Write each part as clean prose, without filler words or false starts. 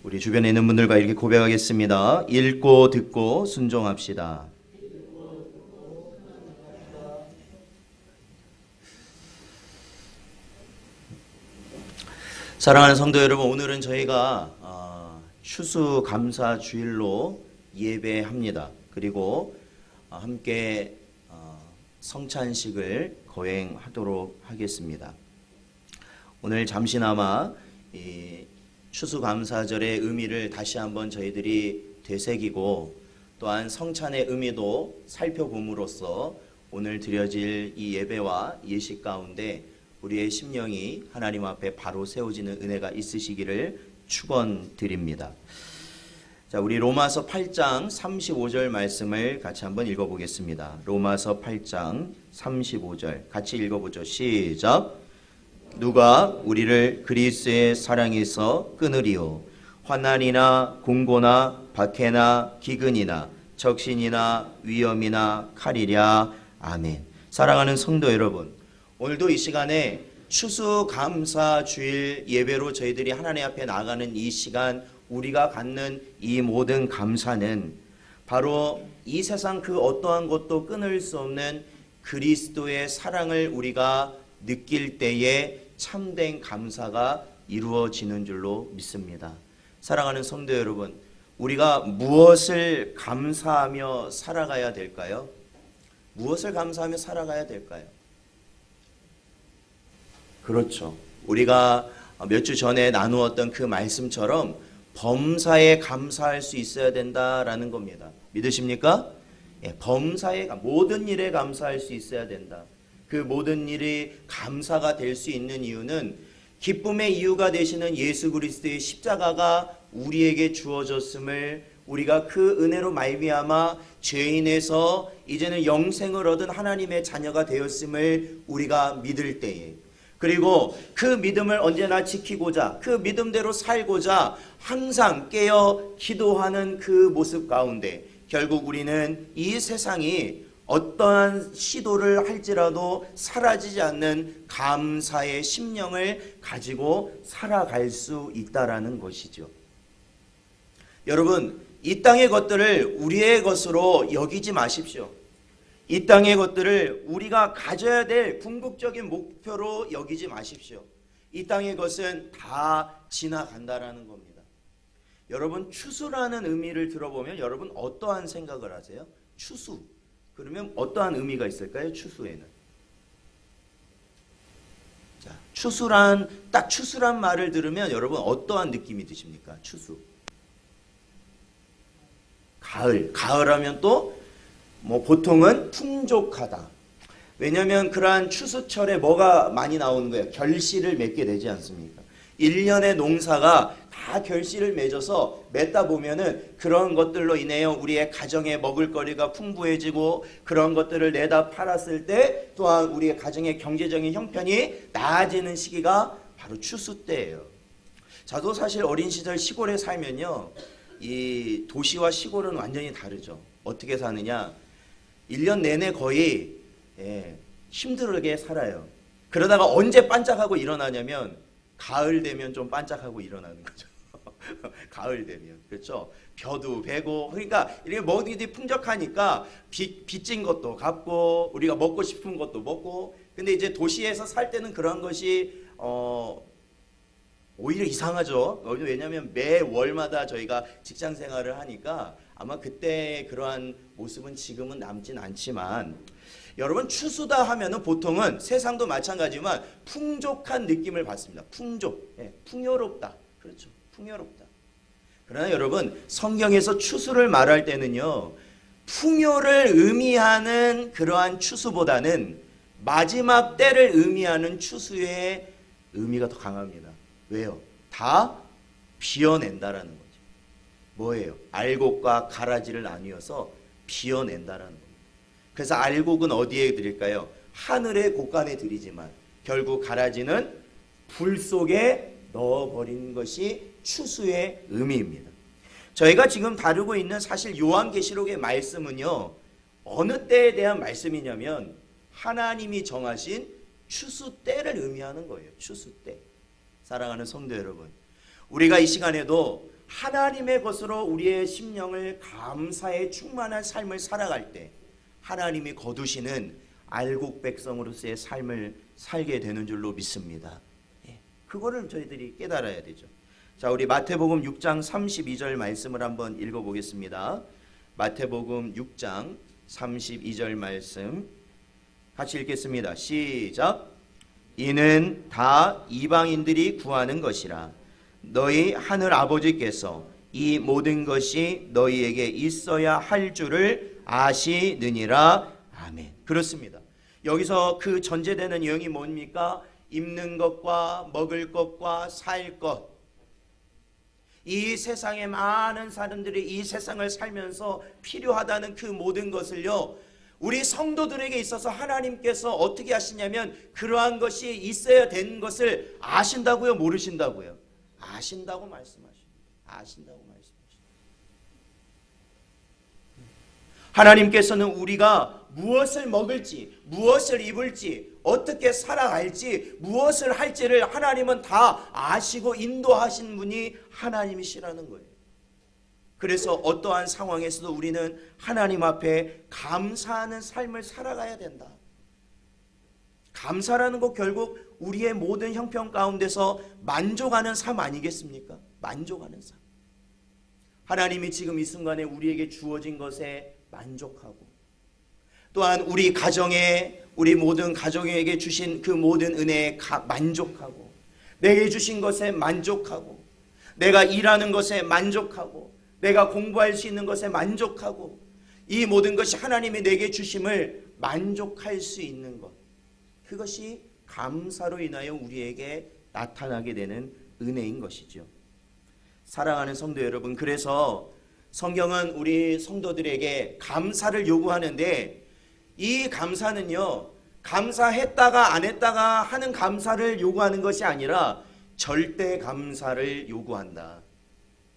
우리 주변에 있는 분들과 이렇게 고백하겠습니다. 읽고 듣고 순종합시다. 사랑하는 성도 여러분, 오늘은 저희가 추수감사주일로 예배합니다. 그리고 함께 성찬식을 거행하도록 하겠습니다. 오늘 잠시나마 이 추수감사절의 의미를 다시 한번 저희들이 되새기고 또한 성찬의 의미도 살펴봄으로써 오늘 드려질 이 예배와 예식 가운데 우리의 심령이 하나님 앞에 바로 세워지는 은혜가 있으시기를 축원드립니다. 자, 우리 로마서 8장 35절 말씀을 같이 한번 읽어보겠습니다. 로마서 8장 35절 같이 읽어보죠. 시작. 누가 우리를 그리스도의 사랑에서 끊으리요? 환난이나 공고나 박해나 기근이나 적신이나 위험이나 칼이랴. 아멘. 사랑하는 성도 여러분, 오늘도 이 시간에 추수감사주일 예배로 저희들이 하나님 앞에 나가는 이 시간, 우리가 갖는 이 모든 감사는 바로 이 세상 그 어떠한 것도 끊을 수 없는 그리스도의 사랑을 우리가 느낄 때에 참된 감사가 이루어지는 줄로 믿습니다. 사랑하는 성도 여러분, 우리가 무엇을 감사하며 살아가야 될까요? 무엇을 감사하며 살아가야 될까요? 그렇죠. 우리가 몇 주 전에 나누었던 그 말씀처럼 범사에 감사할 수 있어야 된다라는 겁니다. 믿으십니까? 범사에, 모든 일에 감사할 수 있어야 된다. 그 모든 일이 감사가 될 수 있는 이유는 기쁨의 이유가 되시는 예수 그리스도의 십자가가 우리에게 주어졌음을, 우리가 그 은혜로 말미암아 죄인에서 이제는 영생을 얻은 하나님의 자녀가 되었음을 우리가 믿을 때에, 그리고 그 믿음을 언제나 지키고자, 그 믿음대로 살고자 항상 깨어 기도하는 그 모습 가운데 결국 우리는 이 세상이 어떠한 시도를 할지라도 사라지지 않는 감사의 심령을 가지고 살아갈 수 있다라는 것이죠. 여러분, 이 땅의 것들을 우리의 것으로 여기지 마십시오. 이 땅의 것들을 우리가 가져야 될 궁극적인 목표로 여기지 마십시오. 이 땅의 것은 다 지나간다라는 겁니다. 여러분, 추수라는 의미를 들어보면 여러분 어떠한 생각을 하세요? 추수. 그러면 어떠한 의미가 있을까요? 추수에는. 자, 딱 추수란 말을 들으면 여러분 어떠한 느낌이 드십니까? 추수. 가을하면 또 보통은 풍족하다. 왜냐하면 그러한 추수철에 뭐가 많이 나오는 거예요? 결실을 맺게 되지 않습니까? 1년의 농사가 다 결실을 맺어서 맺다 보면은 그런 것들로 인해서 우리의 가정의 먹을거리가 풍부해지고, 그런 것들을 내다 팔았을 때 또한 우리의 가정의 경제적인 형편이 나아지는 시기가 바로 추수 때예요. 저도 사실 어린 시절 시골에 살면요, 이 도시와 시골은 완전히 다르죠. 어떻게 사느냐? 1년 내내 거의 힘들게 살아요. 그러다가 언제 반짝하고 일어나냐면 가을 되면 좀 반짝하고 일어나는 거죠. 가을 되면. 그렇죠? 벼도 베고, 그러니까 이렇게 먹이들이 풍족하니까 빚진 것도 갚고 우리가 먹고 싶은 것도 먹고. 근데 이제 도시에서 살 때는 그런 것이 오히려 이상하죠. 왜냐하면 매 월마다 저희가 직장 생활을 하니까 아마 그때 그러한 모습은 지금은 남진 않지만, 여러분 추수다 하면은 보통은 세상도 마찬가지지만 풍족한 느낌을 받습니다. 풍요롭다. 그렇죠. 풍요롭다. 그러나 여러분, 성경에서 추수를 말할 때는요, 풍요를 의미하는 그러한 추수보다는 마지막 때를 의미하는 추수의 의미가 더 강합니다. 왜요? 다 비워낸다라는 거죠. 뭐예요? 알곡과 가라지를 나뉘어서 비워낸다라는 겁니다. 그래서 알곡은 어디에 드릴까요? 하늘의 곳간에 드리지만 결국 가라지는 불 속에 넣어버리는 것이 추수의 의미입니다. 저희가 지금 다루고 있는 사실 요한계시록의 말씀은요, 어느 때에 대한 말씀이냐면 하나님이 정하신 추수 때를 의미하는 거예요. 추수 때. 사랑하는 성도 여러분, 우리가 이 시간에도 하나님의 것으로 우리의 심령을 감사에 충만한 삶을 살아갈 때 하나님이 거두시는 알곡 백성으로서의 삶을 살게 되는 줄로 믿습니다. 그거를 저희들이 깨달아야 되죠. 자, 우리 마태복음 6장 32절 말씀을 한번 읽어보겠습니다. 마태복음 6장 32절 말씀 같이 읽겠습니다. 시작. 이는 다 이방인들이 구하는 것이라. 너희 하늘 아버지께서 이 모든 것이 너희에게 있어야 할 줄을 아시느니라. 아멘. 그렇습니다. 여기서 그 전제되는 내용이 뭡니까? 입는 것과 먹을 것과 살 것. 이 세상에 많은 사람들이 이 세상을 살면서 필요하다는 그 모든 것을요, 우리 성도들에게 있어서 하나님께서 어떻게 하시냐면 그러한 것이 있어야 되는 것을 아신다고요, 모르신다고요? 아신다고 말씀하십니다. 아신다고 말씀하십니다. 하나님께서는 우리가 무엇을 먹을지, 무엇을 입을지, 어떻게 살아갈지, 무엇을 할지를 하나님은 다 아시고 인도하신 분이 하나님이시라는 거예요. 그래서 어떠한 상황에서도 우리는 하나님 앞에 감사하는 삶을 살아가야 된다. 감사라는 것 결국 우리의 모든 형편 가운데서 만족하는 삶 아니겠습니까? 만족하는 삶. 하나님이 지금 이 순간에 우리에게 주어진 것에 만족하고, 또한 우리 가정에, 우리 모든 가정에게 주신 그 모든 은혜에 만족하고, 내게 주신 것에 만족하고, 내가 일하는 것에 만족하고, 내가 공부할 수 있는 것에 만족하고, 이 모든 것이 하나님이 내게 주심을 만족할 수 있는 것, 그것이 감사로 인하여 우리에게 나타나게 되는 은혜인 것이죠. 사랑하는 성도 여러분, 그래서 성경은 우리 성도들에게 감사를 요구하는데, 이 감사는요, 감사했다가 안 했다가 하는 감사를 요구하는 것이 아니라 절대 감사를 요구한다.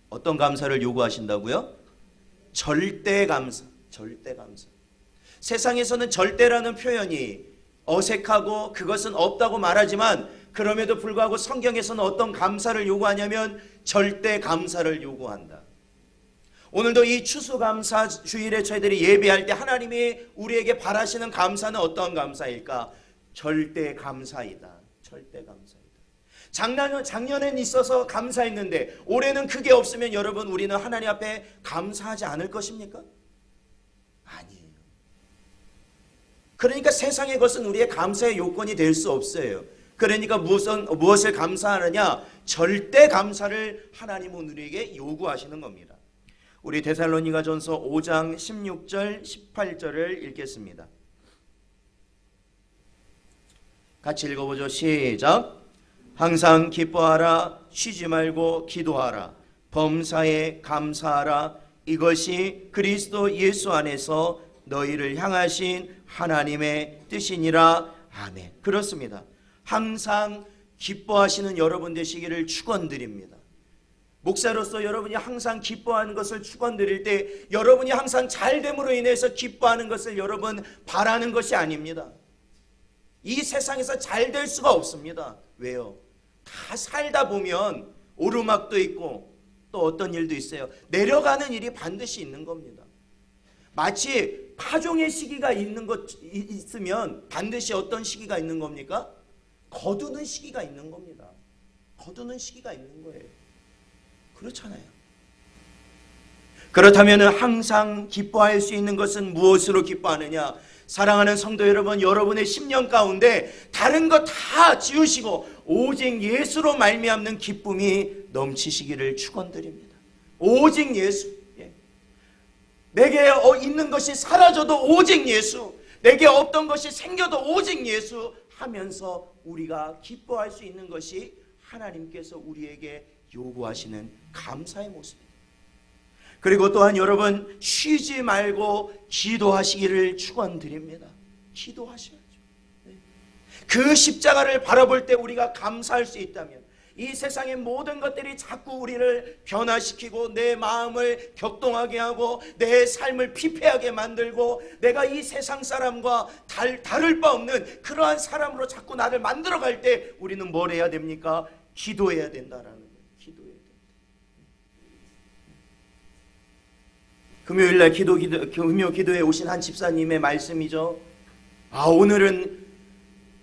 어떤 감사를 요구하신다고요? 절대 감사. 절대 감사. 세상에서는 절대라는 표현이 어색하고 그것은 없다고 말하지만, 그럼에도 불구하고 성경에서는 어떤 감사를 요구하냐면 절대 감사를 요구한다. 오늘도 이 추수감사 주일에 저희들이 예배할 때 하나님이 우리에게 바라시는 감사는 어떤 감사일까? 절대 감사이다. 절대 감사이다. 작년엔 있어서 감사했는데 올해는 그게 없으면 여러분, 우리는 하나님 앞에 감사하지 않을 것입니까? 아니에요. 그러니까 세상의 것은 우리의 감사의 요건이 될 수 없어요. 그러니까 무엇을 감사하느냐? 절대 감사를 하나님은 우리에게 요구하시는 겁니다. 우리 데살로니가전서 5장 16절 18절을 읽겠습니다. 같이 읽어보죠. 시작. 항상 기뻐하라. 쉬지 말고 기도하라. 범사에 감사하라. 이것이 그리스도 예수 안에서 너희를 향하신 하나님의 뜻이니라. 아멘. 그렇습니다. 항상 기뻐하시는 여러분 되시기를 축원드립니다. 목사로서 여러분이 항상 기뻐하는 것을 축원드릴 때, 여러분이 항상 잘됨으로 인해서 기뻐하는 것을 여러분 바라는 것이 아닙니다. 이 세상에서 잘 될 수가 없습니다. 왜요? 다 살다 보면 오르막도 있고 또 어떤 일도 있어요. 내려가는 일이 반드시 있는 겁니다. 마치 파종의 시기가 있으면 반드시 어떤 시기가 있는 겁니까? 거두는 시기가 있는 겁니다. 거두는 시기가 있는 거예요. 그렇잖아요. 그렇다면 항상 기뻐할 수 있는 것은 무엇으로 기뻐하느냐? 사랑하는 성도 여러분, 여러분의 심령 가운데 다른 것 다 지우시고 오직 예수로 말미암는 기쁨이 넘치시기를 축원드립니다. 오직 예수. 내게 있는 것이 사라져도 오직 예수, 내게 없던 것이 생겨도 오직 예수 하면서 우리가 기뻐할 수 있는 것이 하나님께서 우리에게 요구하시는 감사의 모습입니다. 그리고 또한 여러분, 쉬지 말고 기도하시기를 축원드립니다. 기도하셔야죠. 그 십자가를 바라볼 때 우리가 감사할 수 있다면, 이 세상의 모든 것들이 자꾸 우리를 변화시키고 내 마음을 격동하게 하고 내 삶을 피폐하게 만들고 내가 이 세상 사람과 다를 바 없는 그러한 사람으로 자꾸 나를 만들어갈 때 우리는 뭘 해야 됩니까? 기도해야 된다라는 거예요. 기도해야 됩니다. 금요일날 금요 기도에 오신 한 집사님의 말씀이죠. 오늘은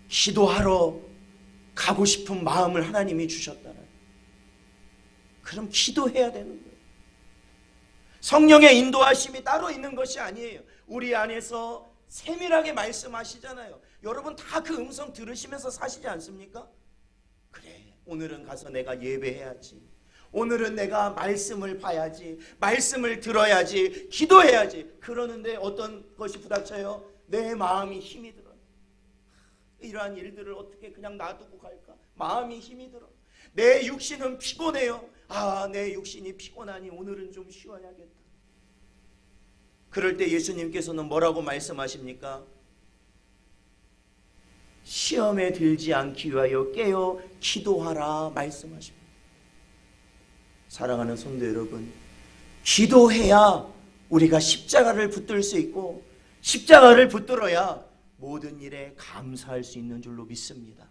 기도하러 가고 싶은 마음을 하나님이 주셨다는. 그럼 기도해야 되는 거예요. 성령의 인도하심이 따로 있는 것이 아니에요. 우리 안에서 세밀하게 말씀하시잖아요. 여러분 다 그 음성 들으시면서 사시지 않습니까? 그래, 오늘은 가서 내가 예배해야지. 오늘은 내가 말씀을 봐야지. 말씀을 들어야지. 기도해야지. 그러는데 어떤 것이 부닥쳐요? 내 마음이 힘이 들어. 이러한 일들을 어떻게 그냥 놔두고 갈까? 마음이 힘이 들어. 내 육신은 피곤해요. 내 육신이 피곤하니 오늘은 좀 쉬어야겠다. 그럴 때 예수님께서는 뭐라고 말씀하십니까? 시험에 들지 않기 위하여 깨어 기도하라 말씀하십니다. 사랑하는 성도 여러분, 기도해야 우리가 십자가를 붙들 수 있고 십자가를 붙들어야 모든 일에 감사할 수 있는 줄로 믿습니다.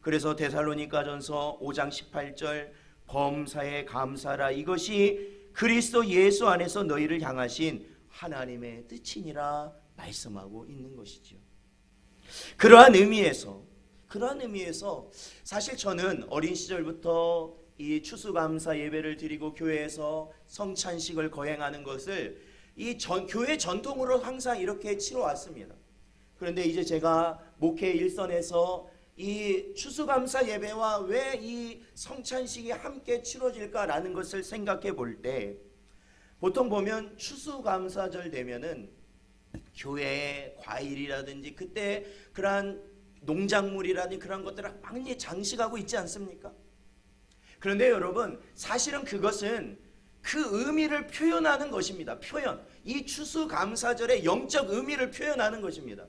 그래서 데살로니가전서 5장 18절 범사에 감사라, 이것이 그리스도 예수 안에서 너희를 향하신 하나님의 뜻이니라 말씀하고 있는 것이죠. 그러한 의미에서 사실 저는 어린 시절부터 이 추수감사 예배를 드리고 교회에서 성찬식을 거행하는 것을 교회 전통으로 항상 이렇게 치러왔습니다. 그런데 이제 제가 목회 일선에서 이 추수감사 예배와 왜 이 성찬식이 함께 치러질까라는 것을 생각해 볼 때, 보통 보면 추수감사절 되면은 교회에 과일이라든지 그때 그러한 농작물이라든지 그런 것들을 많이 장식하고 있지 않습니까? 그런데 여러분, 사실은 그것은 그 의미를 표현하는 것입니다. 이 추수감사절의 영적 의미를 표현하는 것입니다.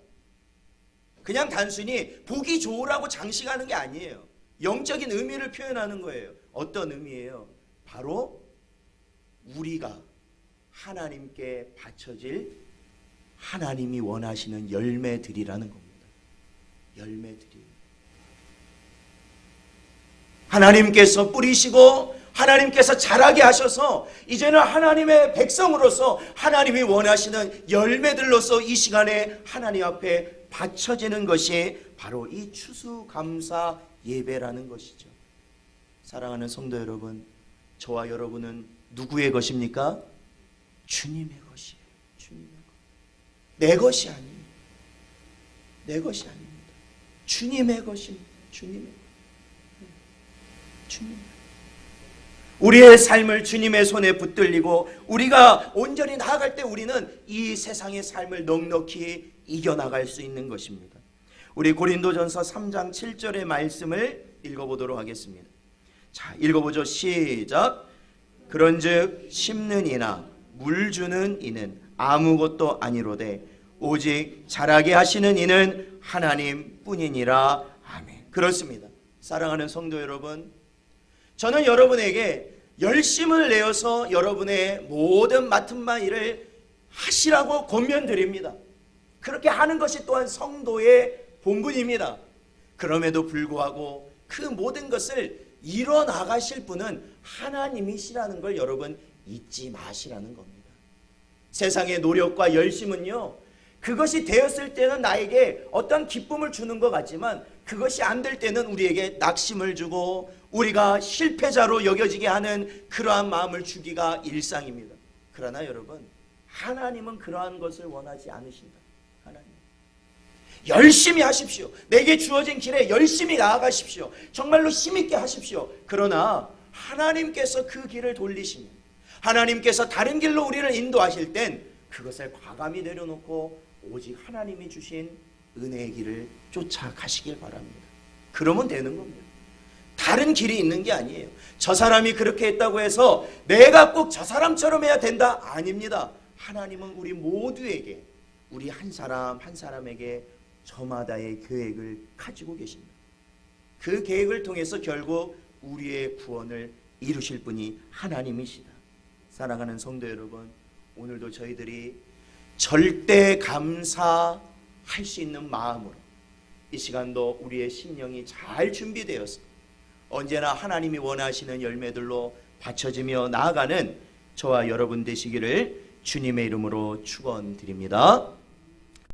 그냥 단순히 보기 좋으라고 장식하는 게 아니에요. 영적인 의미를 표현하는 거예요. 어떤 의미예요? 바로 우리가 하나님께 바쳐질 하나님이 원하시는 열매들이라는 겁니다. 열매들이. 하나님께서 뿌리시고 하나님께서 자라게 하셔서 이제는 하나님의 백성으로서 하나님이 원하시는 열매들로서 이 시간에 하나님 앞에 바쳐지는 것이 바로 이 추수감사 예배라는 것이죠. 사랑하는 성도 여러분, 저와 여러분은 누구의 것입니까? 주님의 것이에요. 주님의 것. 내 것이 아닙니다. 내 것이 아닙니다. 주님의 것입니다. 주님의 것. 주님. 우리의 삶을 주님의 손에 붙들리고 우리가 온전히 나아갈 때 우리는 이 세상의 삶을 넉넉히 이겨나갈 수 있는 것입니다. 우리 고린도전서 3장 7절의 말씀을 읽어보도록 하겠습니다. 자, 읽어보죠. 시작. 그런즉 심는 이나 물 주는 이는 아무것도 아니로되 오직 자라게 하시는 이는 하나님 뿐이니라. 아멘. 그렇습니다. 사랑하는 성도 여러분, 저는 여러분에게 열심을 내어서 여러분의 모든 맡은 바 일을 하시라고 권면드립니다. 그렇게 하는 것이 또한 성도의 본분입니다. 그럼에도 불구하고 그 모든 것을 이뤄나가실 분은 하나님이시라는 걸 여러분 잊지 마시라는 겁니다. 세상의 노력과 열심은요, 그것이 되었을 때는 나에게 어떤 기쁨을 주는 것 같지만 그것이 안 될 때는 우리에게 낙심을 주고 우리가 실패자로 여겨지게 하는 그러한 마음을 주기가 일상입니다. 그러나 여러분, 하나님은 그러한 것을 원하지 않으신다. 하나님, 열심히 하십시오. 내게 주어진 길에 열심히 나아가십시오. 정말로 힘있게 하십시오. 그러나 하나님께서 그 길을 돌리시면, 하나님께서 다른 길로 우리를 인도하실 땐 그것을 과감히 내려놓고 오직 하나님이 주신 은혜의 길을 쫓아가시길 바랍니다. 그러면 되는 겁니다. 다른 길이 있는 게 아니에요. 저 사람이 그렇게 했다고 해서 내가 꼭 저 사람처럼 해야 된다? 아닙니다. 하나님은 우리 모두에게, 우리 한 사람 한 사람에게 저마다의 계획을 가지고 계십니다. 그 계획을 통해서 결국 우리의 구원을 이루실 분이 하나님이시다. 사랑하는 성도 여러분, 오늘도 저희들이 절대 감사할 수 있는 마음으로 이 시간도 우리의 심령이 잘 준비되어서 언제나 하나님이 원하시는 열매들로 받쳐지며 나아가는 저와 여러분 되시기를 주님의 이름으로 축원드립니다.